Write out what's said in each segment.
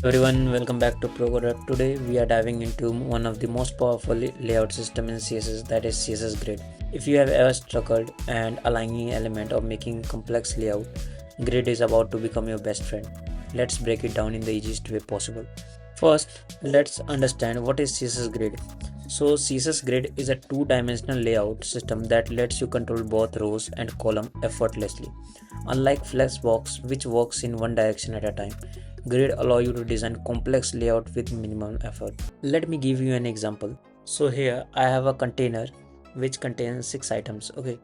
Everyone, welcome back to ProCoder. Today we are diving into one of the most powerful layout system in CSS, that is CSS Grid. If you have ever struggled and aligning element or making complex layout, Grid is about to become your best friend. Let's break it down in the easiest way possible. First, let's understand what is CSS Grid. So CSS Grid is a two-dimensional layout system that lets you control both rows and column effortlessly. Unlike Flexbox, which works in one direction at a time, Grid allow you to design complex layout with minimum effort. Let me give you an example. So here I have a container which contains 6 items, okay,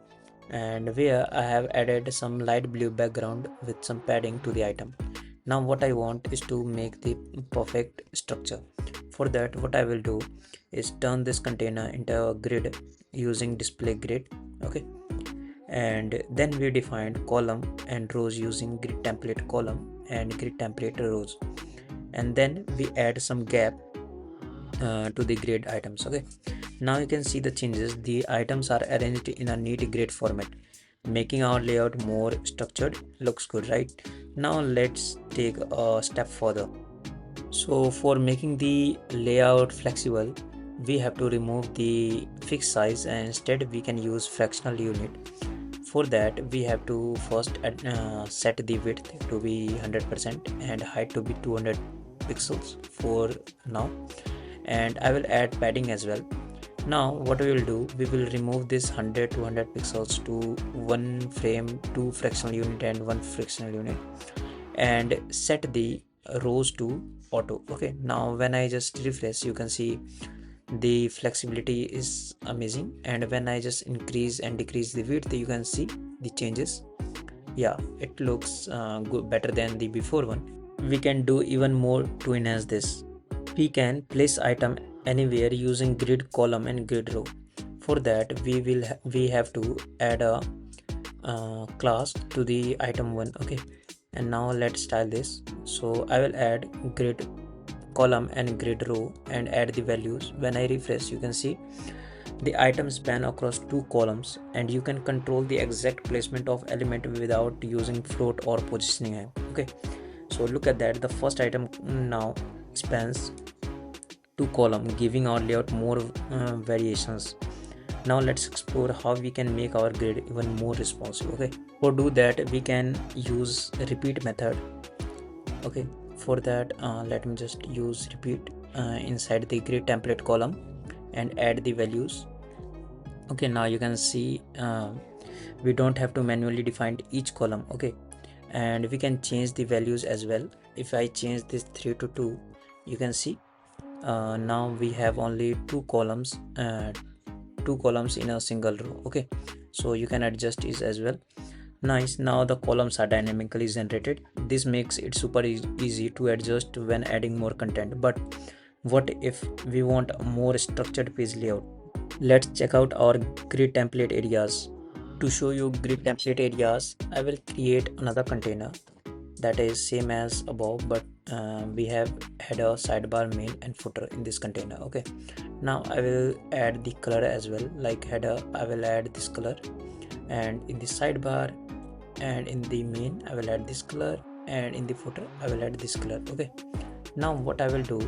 and where I have added some light blue background with some padding to the item. Now what I want is to make the perfect structure. For that, what I will do is turn this container into a grid using display grid, okay, and then we defined column and rows using grid template column and grid template rows, and then we add some gap to the grid items. Okay, now you can see the changes. The items are arranged in a neat grid format, making our layout more structured. Looks good, right? Now let's take a step further. So for making the layout flexible, we have to remove the fixed size and instead we can use fractional unit. For that, we have to first set the width to be 100% and height to be 200 pixels for now, and I will add padding as well. Now what we will do, we will remove this 100 to 100 pixels to one frame, two fractional unit and one fractional unit, and set the rows to auto. Okay, now when I just refresh, you can see the flexibility is amazing, and when I just increase and decrease the width, you can see the changes. Yeah, it looks good, better than the before one. We can do even more to enhance this. We can place item anywhere using grid column and grid row. For that, we have to add a class to the item one. Okay, and now let's style this. So I will add grid column and grid row and add the values. When I refresh, you can see the items span across two columns, and you can control the exact placement of element without using float or positioning. Okay, so look at that, the first item now spans two columns, giving our layout more variations. Now let's explore how we can make our grid even more responsive. Okay, for do that, we can use repeat method. Okay, for that, let me just use repeat inside the grid template column and add the values. Okay, now you can see we don't have to manually define each column. Okay, and we can change the values as well. If I change this 3 to 2, you can see now we have only two columns in a single row. Okay, so you can adjust this as well. Nice, now the columns are dynamically generated. This makes it super easy to adjust when adding more content. But what if we want a more structured page layout? Let's check out our grid template areas. To show you grid template areas, I will create another container that is same as above, but we have header, sidebar, main and footer in this container. Okay, now I will add the color as well. Like header, I will add this color, and in the sidebar and in the main I will add this color, and in the footer I will add this color. Okay, now what I will do,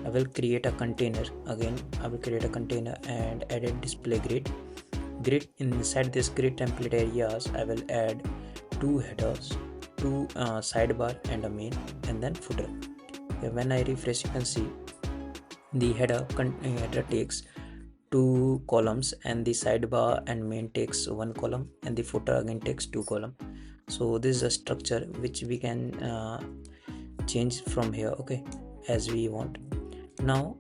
I will create a container. Again, I will create a container and add a display grid. Inside this grid template areas, I will add two headers, two sidebar and a main, and then footer. Okay, when I refresh, you can see the header takes two columns, and the sidebar and main takes one column, and the footer again takes two columns. So this is a structure which we can change from here, okay, as we want. Now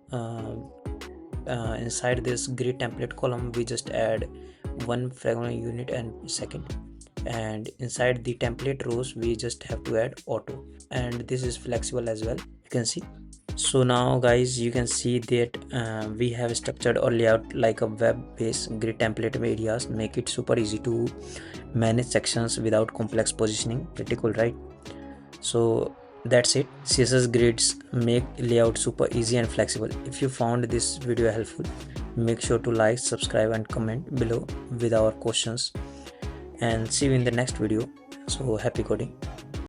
inside this grid template column, we just add one fragment unit and second, and inside the template rows we just have to add auto, and this is flexible as well, you can see. So now guys, you can see that we have structured our layout like a web-based grid template areas, make it super easy to manage sections without complex positioning. Pretty cool, right? So that's it. CSS grids make layout super easy and flexible. If you found this video helpful, make sure to like, subscribe and comment below with our questions, and see you in the next video. So happy coding.